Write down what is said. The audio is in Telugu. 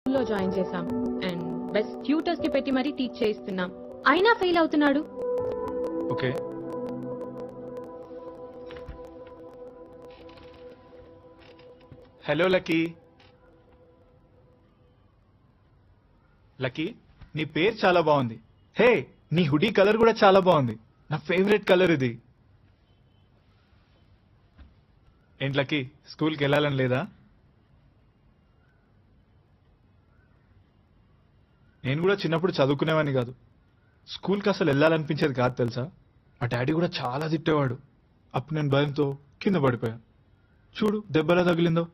లో జాయిన్ చేశాం అండ్ బెస్ట్ ట్యూటర్స్ కి పెట్టి మరీ టీచ్ చేయిస్తున్నాం. అయినా ఫెయిల్ అవుతున్నాడు. Okay, hello lucky. లక్కీ, నీ పేరు చాలా బాగుంది. హే, నీ హుడీ కలర్ కూడా చాలా బాగుంది. నా ఫేవరెట్ కలర్ ఇది. ఏంటి లక్కీ, స్కూల్కి వెళ్ళాలని లేదా? నేను కూడా చిన్నప్పుడు చదువుకునేవాడిని కాదు. స్కూల్కి అసలు వెళ్ళాలనిపించేది కాదు తెలుసా. మా డాడీ కూడా చాలా తిట్టేవాడు. అప్పుడు నేను భయంతో కింద పడిపోయాను. చూడు దెబ్బలా తగిలిందో.